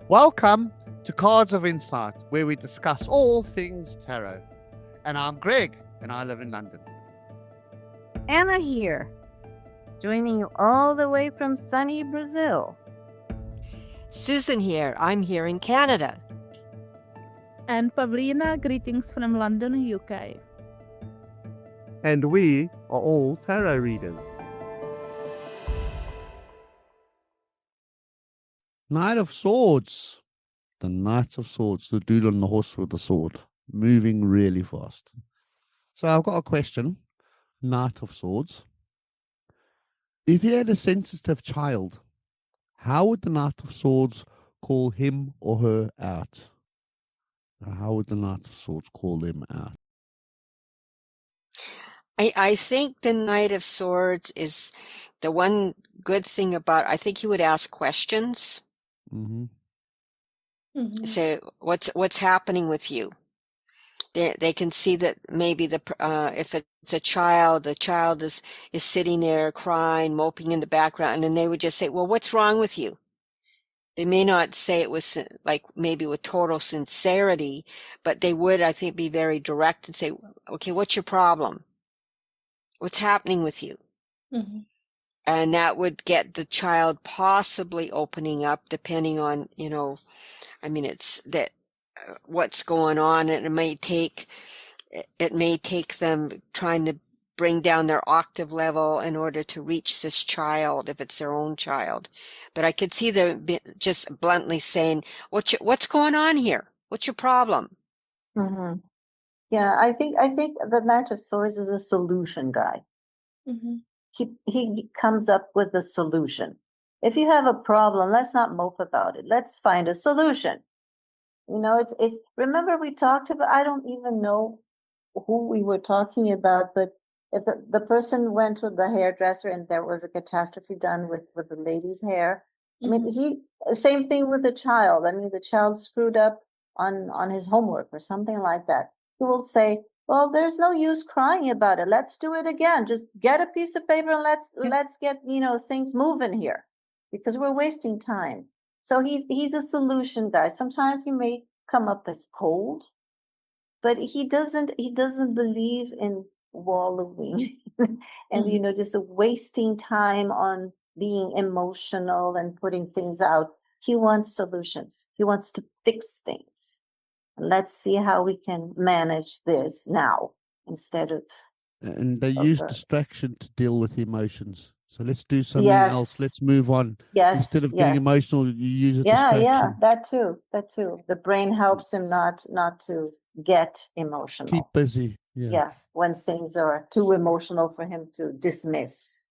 Welcome to Cards of Insight, where we discuss all things tarot. And I'm Greg, and I live in London. Anna here, joining you all the way from sunny Brazil. Susan here. I'm here in Canada. And Pavlina, greetings from London, UK. And we are all tarot readers. Knight of Swords. The Knight of Swords, the dude on the horse with the sword, moving really fast. So I've got a question. Knight of Swords. If you had a sensitive child, how would the Knight of Swords call him or her out? How would the Knight of Swords call them out? I think the Knight of Swords is the one good thing about, I think he would ask questions. Mm-hmm. Mm-hmm. Say, what's happening with you? They can see that maybe if it's a child, the child is sitting there crying, moping in the background, and they would just say, well, what's wrong with you? They may not say it with like maybe with total sincerity, but they would, I think, be very direct and say, okay, what's your problem? What's happening with you? Mm-hmm. And that would get the child possibly opening up, depending on, it's that what's going on. And it may take them trying to bring down their octave level in order to reach this child, if it's their own child. But I could see them just bluntly saying, what's going on here? What's your problem? Mm-hmm. Yeah, I think the Knight of Swords is a solution guy. Mm-hmm. He comes up with a solution. If you have a problem, let's not mope about it. Let's find a solution. It's remember we talked about, I don't even know who we were talking about, but if the person went to the hairdresser and there was a catastrophe done with the lady's hair, I mean, same thing with the child. I mean, the child screwed up on his homework or something like that. He will say, well, there's no use crying about it. Let's do it again. Just get a piece of paper and let's get, things moving here, because we're wasting time. So he's a solution guy. Sometimes he may come up as cold, but he doesn't believe in wallowing and just wasting time on being emotional and putting things out. He wants solutions. He wants to fix things. Let's see how we can manage this now instead of. And they use distraction to deal with emotions. So let's do something else. Let's move on. Yes. Instead of getting emotional, you use a Yeah, distraction. that too. The brain helps him not to get emotional. Keep busy. Yeah. Yes, when things are too emotional for him to dismiss.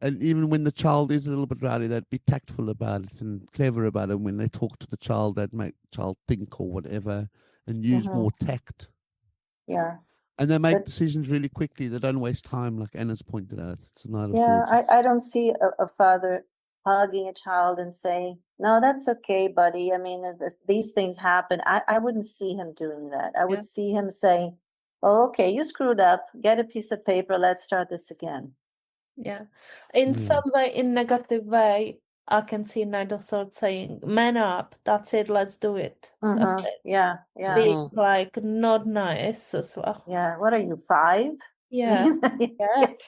And even when the child is a little bit rowdy, they'd be tactful about it and clever about it. When they talk to the child, they'd make the child think or whatever and use more tact. Yeah. And they make decisions really quickly. They don't waste time, like Anna's pointed out. It's a Knight of Swords. I don't see a father hugging a child and saying, no, that's okay, buddy. I mean, these things happen. I wouldn't see him doing that. I would see him saying, oh, okay, you screwed up. Get a piece of paper. Let's start this again. Yeah. In some way, in negative way, I can see Knight of Swords saying, man up, that's it, let's do it. That's it. Yeah. Being like not nice as well. Yeah, what are you, 5? Yeah.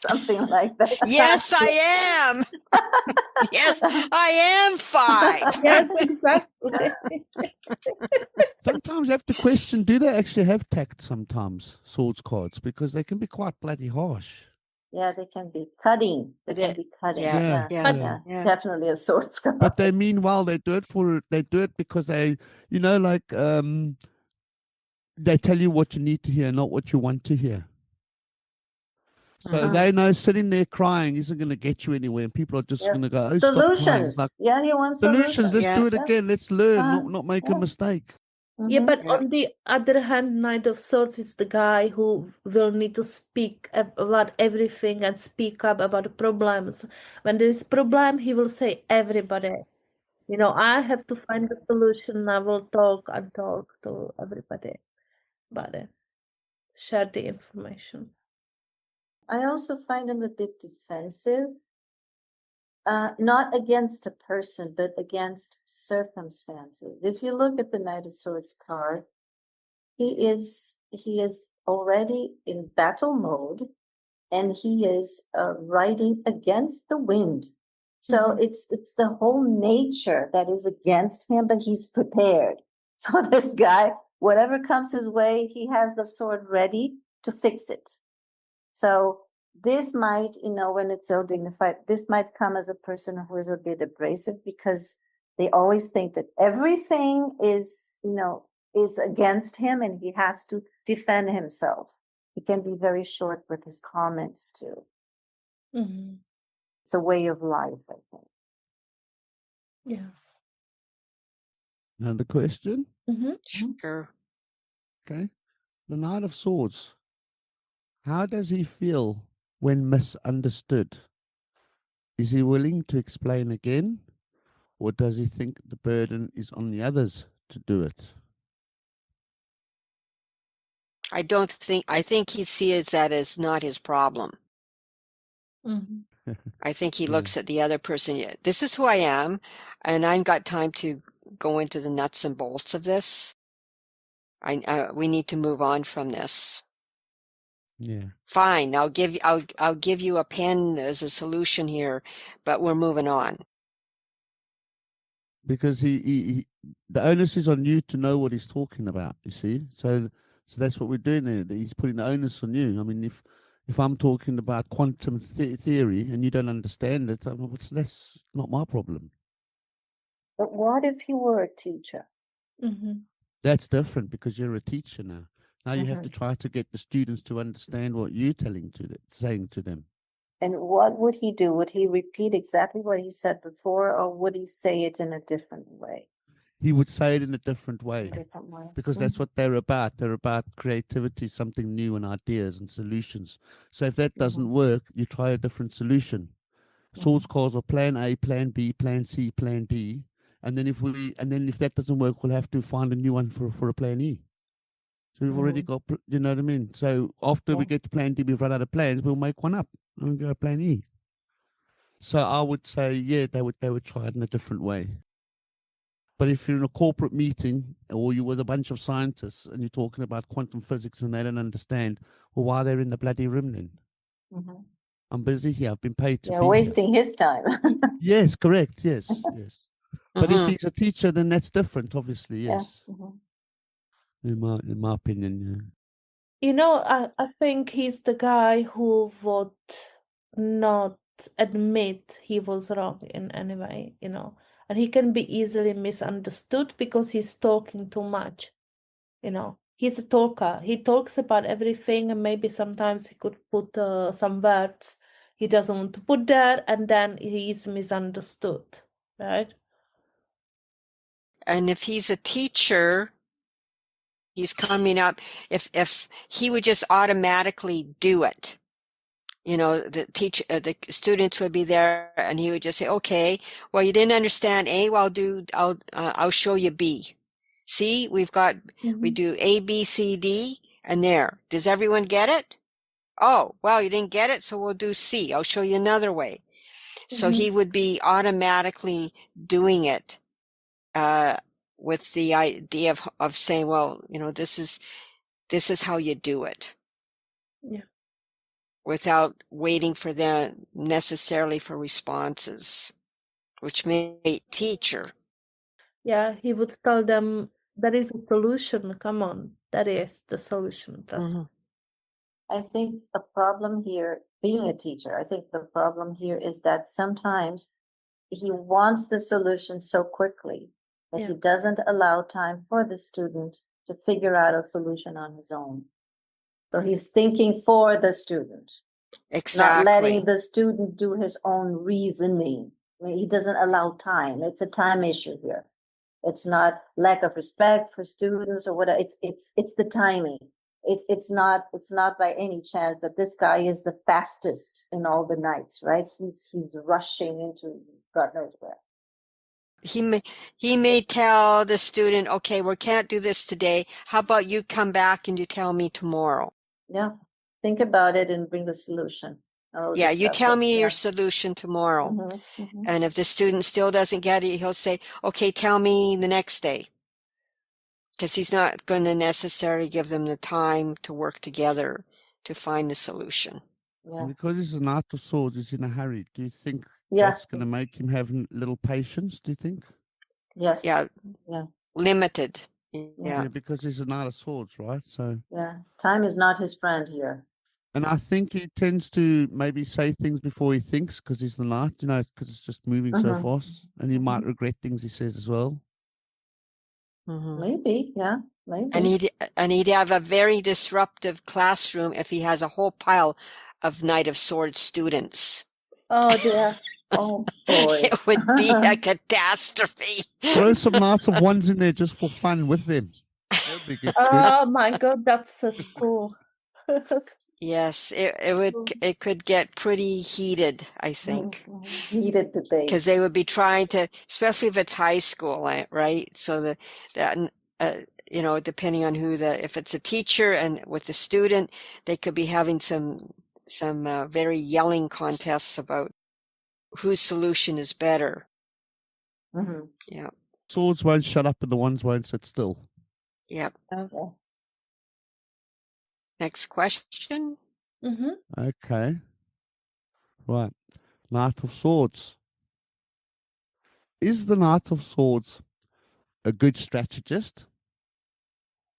Something like that. Yes, I am. Yes, I am 5. Yes, exactly. Sometimes you have to question, do they actually have tact sometimes, swords cards? Because they can be quite bloody harsh. Yeah, they can be cutting. Yeah. Definitely a swords card. But they mean well. They do it because they, they tell you what you need to hear, not what you want to hear. So they know sitting there crying isn't going to get you anywhere, and people are just going to go, "Oh, solutions." Stop crying." Like, he wants solutions. Let's do it again. Let's learn, not make a mistake. Yeah, but on the other hand, Knight of Swords is the guy who will need to speak about everything and speak up about problems. When there is problem, he will say, everybody, I have to find the solution. I will talk and talk to everybody about it. Share the information. I also find him a bit defensive. Not against a person, but against circumstances. If you look at the Knight of Swords card, he is already in battle mode, and he is riding against the wind. So it's the whole nature that is against him, but he's prepared. So this guy, whatever comes his way, he has the sword ready to fix it. So this might, when it's so dignified, this might come as a person who is a bit abrasive, because they always think that everything is against him and he has to defend himself. He can be very short with his comments too. It's a way of life, I think. Yeah. Another question? Sure. Okay. The Knight of Swords. How does he feel when misunderstood? Is he willing to explain again? Or does he think the burden is on the others to do it? I think he sees that as not his problem. I think he Yeah. looks at the other person. "Yeah, this is who I am, and I've got time to go into the nuts and bolts of this. We need to move on from this. Yeah. Fine, I'll give you a pen as a solution here, but we're moving on." Because he the onus is on you to know what he's talking about, you see. So that's what we're doing there. He's putting the onus on you. I mean, if I'm talking about quantum theory and you don't understand it, that's not my problem. But what if he were a teacher? That's different, because you're a teacher now. Now you have to try to get the students to understand what you're saying to them. And what would he do? Would he repeat exactly what he said before, or would he say it in a different way? He would say it in a different way, Different way. because that's what they're about. They're about creativity, something new, and ideas and solutions. So if that doesn't work, you try a different solution. Swords calls are plan A, plan B, plan C, plan D. And then if that doesn't work, we'll have to find a new one for a plan E. So we've already got, you know what I mean? So after we get to plan D, we've run out of plans, we'll make one up and go plan E. So I would say, yeah, they would try it in a different way. But if you're in a corporate meeting or you're with a bunch of scientists and you're talking about quantum physics and they don't understand, well, why they're in the bloody room then? I'm busy here. I've been paid to be wasting his time. Yes, correct. Yes, yes. But if he's a teacher, then that's different, obviously. Yes. In my opinion, I think he's the guy who would not admit he was wrong in any way, and he can be easily misunderstood because he's talking too much. He's a talker. He talks about everything, and maybe sometimes he could put some words he doesn't want to put there, and then he's misunderstood, right? And if he's a teacher, he's coming up, if he would just automatically do it, the students would be there and he would just say, "Okay, well, you didn't understand A, well, I'll show you B. See, we do A, B, C, D, and there. Does everyone get it? Oh, well, you didn't get it, so we'll do C. I'll show you another way." So he would be automatically doing it with the idea of saying, well, this is how you do it. Yeah. Without waiting for them necessarily for responses, which may be teacher. Yeah, he would tell them there is a solution. Come on, that is the solution. I think the problem here, being a teacher, I think the problem here is that sometimes he wants the solution so quickly that he doesn't allow time for the student to figure out a solution on his own. So he's thinking for the student. Exactly. Not letting the student do his own reasoning. I mean, he doesn't allow time. It's a time issue here. It's not lack of respect for students or whatever. It's the timing. It's not by any chance that this guy is the fastest in all the nights, right? He's rushing into God knows where. He may tell the student, "Okay, we can't do this today. How about you come back and you tell me tomorrow?" Yeah. Think about it and bring the solution. Oh, Yeah, you tell discuss it, me your yeah. solution tomorrow. Mhm, mhm. And if the student still doesn't get it, he'll say, okay, tell me the next day. Because he's not going to necessarily give them the time to work together to find the solution. Yeah, And because he's a Knight of Swords, he's in a hurry. Do you think yeah, that's going to make him have little patience? Do you think? yes, Yeah, yeah, limited. yeah, Yeah. Yeah, because he's a Knight of Swords, right? So, yeah. Time is not his friend here. and I think he tends to maybe say things before he thinks because he's the Knight, you know, because it's just moving so Mhm, fast, and he might mhm. regret things he says as well. Mhm. Maybe, yeah, And maybe. he'd have a very disruptive classroom if he has a whole pile of Knight of Swords students. Oh dear. Oh, boy. It would be a catastrophe. Throw some Knights of Wands in there just for fun with them. That would be good. Oh my God, that's a school. Yes, it could get pretty heated, I think, Heated because they would debates. be trying to, especially if it's high school, right? So that you know, depending on if it's a teacher and with the student, they could be having some very yelling contests about whose solution is better. Mhm. Yeah. Swords won't shut up and the Wands won't sit still. Yep. Okay. Next question. Mm-hmm. Okay. Right. Knight of Swords. Is the Knight of Swords a good strategist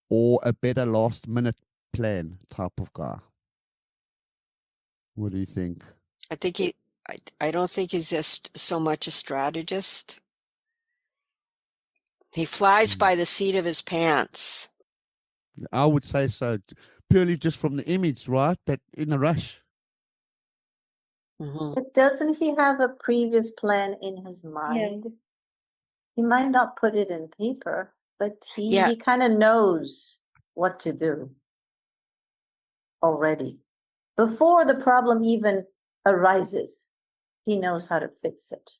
or a better last minute plan type of guy? What do you think? I think I don't think he's just so much a strategist. He flies by the seat of his pants. I would say so, purely just from the image, right? That in a rush. Hmm. But doesn't he have a previous plan in his mind? Yes. He might not put it in paper, but Yeah, he kind of knows what to do already. Before the problem even arises, he knows how to fix it,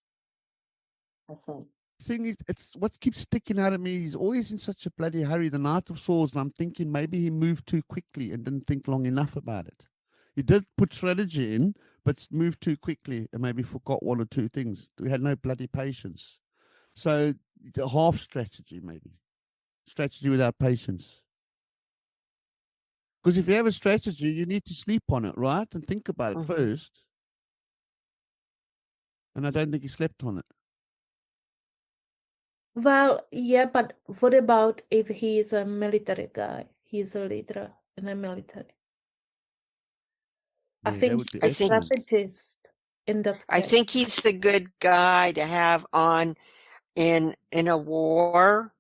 I think. Thing is, it's what keeps sticking out at me. He's always in such a bloody hurry. The Knight of Swords, and I'm thinking maybe he moved too quickly and didn't think long enough about it. He did put strategy in, but moved too quickly and maybe forgot one or two things. We had no bloody patience. So a half strategy, maybe strategy without patience. Because if you have a strategy, you need to sleep on it, right, and think about it mhm. first. And I don't think he slept on it. Well, yeah, but what about if he is a military guy? He's a leader in a military. I Yeah, that think would be he's a excellent. strategist in that I case. think he's a good guy to have on in a war,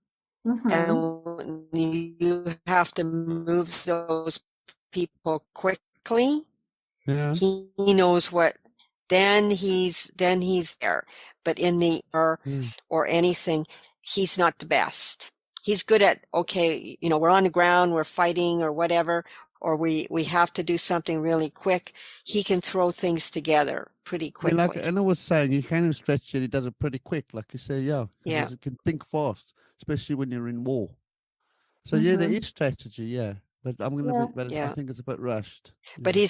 and you have to move those people quickly. Yeah. He knows what. Then he's there. But in the Yeah. or anything, he's not the best. He's good at, okay, you know, we're on the ground, we're fighting or whatever, or we have to do something really quick. He can throw things together pretty Yeah, like quickly. Anna was saying, you can stretch it. He does it pretty quick, like you say, yeah, because Yeah. he can think fast, especially when you're in war. So yeah, there is strategy, yeah, but I'm gonna Yeah. be, but I Yeah. think it's a bit rushed. But Yeah.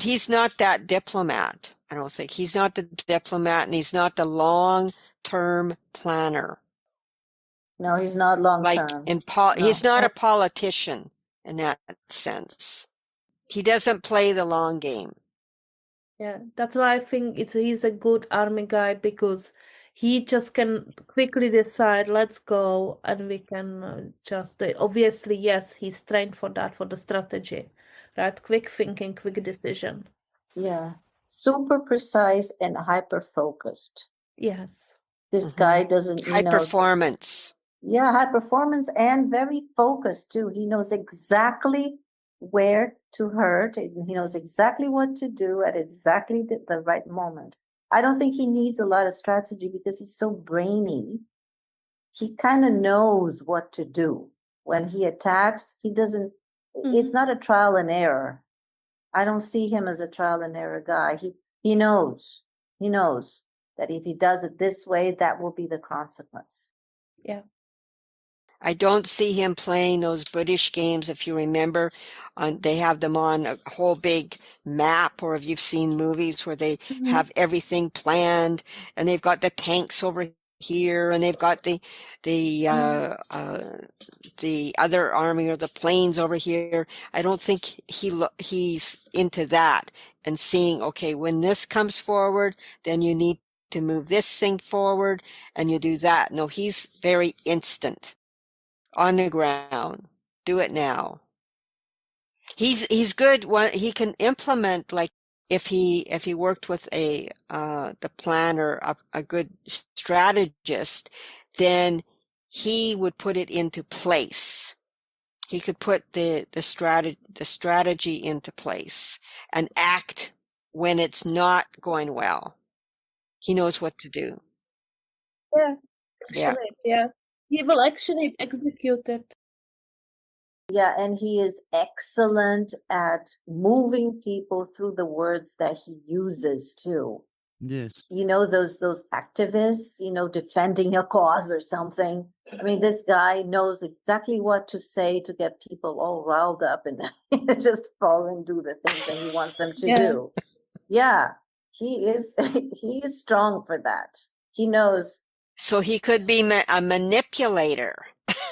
he's not that diplomat. I don't think he's not the diplomat, and he's not the long-term planner. No, he's not long Like term. he's No. not a politician in that sense. He doesn't play the long game. Yeah, that's why I think he's a good army guy because he just can quickly decide, let's go, and we can just do it. Obviously, yes, he's trained for that, for the strategy, right? Quick thinking, quick decision. Yeah. Super precise and hyper focused. Yes. This guy doesn't, High performance. yeah, high performance and very focused too. He knows exactly where to hurt. And he knows exactly what to do at exactly the right moment. I don't think he needs a lot of strategy because he's so brainy. He kind of knows what to do. When he attacks, he doesn't, it's not a trial and error. I don't see him as a trial and error guy. He knows. He knows that if he does it this way, that will be the consequence. Yeah. I don't see him playing those British games. If you remember, they have them on a whole big map, or if you've seen movies where they Mhm. have everything planned, and they've got the tanks over here, and they've got the other army or the planes over here. I don't think he's into that and seeing, okay, when this comes forward, then you need to move this thing forward, and you do that. No, he's very instant. On the ground. Do it now. He's good when he can implement, like if he worked with the planner, a good strategist, then he would put it into place. He could put the strategy into place and act when it's not going well. He knows what to do. Yeah, Yeah. actually, yeah. He will actually execute it. Yeah, and he is excellent at moving people through the words that he uses too. Yes. You know, those activists, you know, defending a cause or something. I mean, this guy knows exactly what to say to get people all riled up and just fall and do the things that he wants them to Yeah. do. Yeah, he is strong for that. He knows. So he could be a manipulator.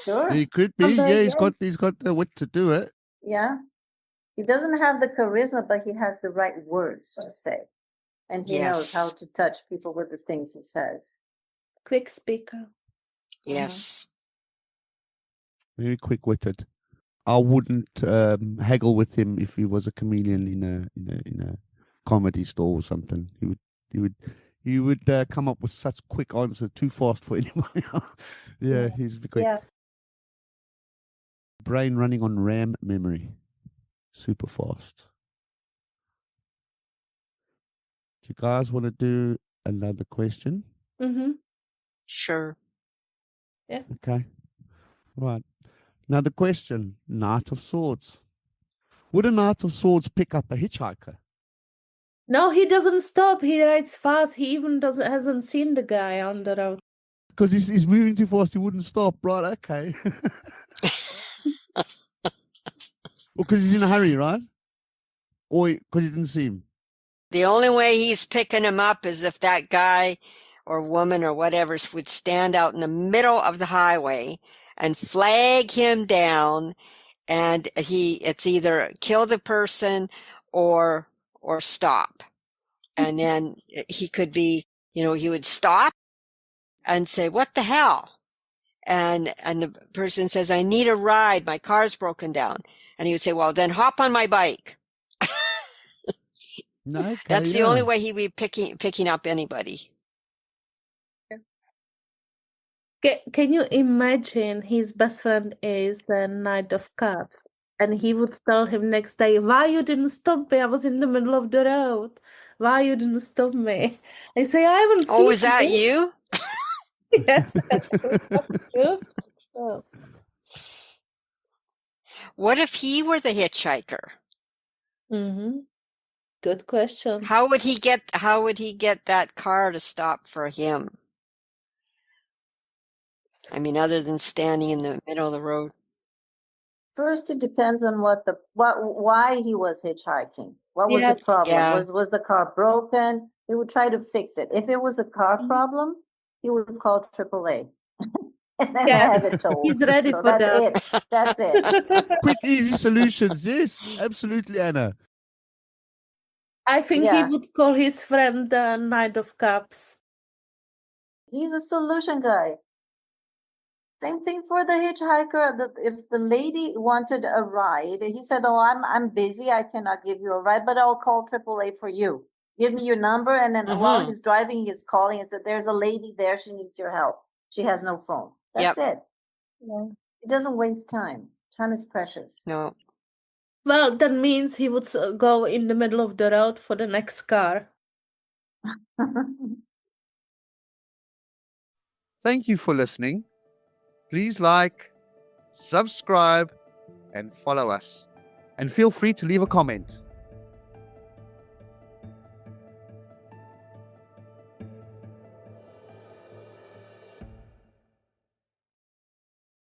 Sure. He could be. Although, Yeah, yeah, he's got the wit to do it. Yeah. He doesn't have the charisma, but he has the right words to say. And he knows how Yes. to touch people with the things he says. quick speaker. Yes. Very quick witted. I wouldn't haggle with him if he was a chameleon in a comedy store or something. He would come up with such quick answers, too fast for anybody else. Yeah, he's quick. Yeah. Brain running on RAM memory, super fast. Do you guys want to do another question? Mm-hmm. Sure. Okay, right. Another question. Knight of Swords. Would a Knight of Swords pick up a hitchhiker? No, he doesn't stop. He rides fast. He even hasn't seen the guy on the road. Because he's moving too fast, he wouldn't stop. Right, okay. Because he's in a hurry, right? Or because he didn't see him. The only way he's picking him up is if that guy or woman or whatever would stand out in the middle of the highway and flag him down, and it's either kill the person or stop. And then he could be, he would stop and say, "What the hell?" And the person says, "I need a ride. My car's broken down." And he would say, "Well, then hop on my bike." No, okay, That's the only way he would be picking up anybody. Can you imagine his best friend is the Knight of Cups, and he would tell him next day, "Why you didn't stop me? I was in the middle of the road. Why you didn't stop me?" I say, "I haven't seen Oh, is that you? Yes, that's true. Oh. What if he were the hitchhiker? Mm-hmm. Good question. How would he get that car to stop for him? I mean, other than standing in the middle of the road. First, it depends on why he was hitchhiking. What was Yes. the problem? Yeah. Was the car broken? He would try to fix it. If it was a car problem, he would call AAA and then Yes, have it towed. he's ready So for that's that. it. That's it. Quick, easy solutions. Yes, absolutely, Anna. I think Yeah. he would call his friend the Knight of Cups. He's a solution guy. Same thing for the hitchhiker. If the lady wanted a ride, he said, "Oh, I'm busy. I cannot give you a ride, but I'll call AAA for you. Give me your number." And then while he's driving, he's calling and said, "There's a lady there. She needs your help. She has no phone." That's it. Yeah. It doesn't waste time. Time is precious. No. Well, that means he would go in the middle of the road for the next car. Thank you for listening. Please like, subscribe, and follow us. And feel free to leave a comment.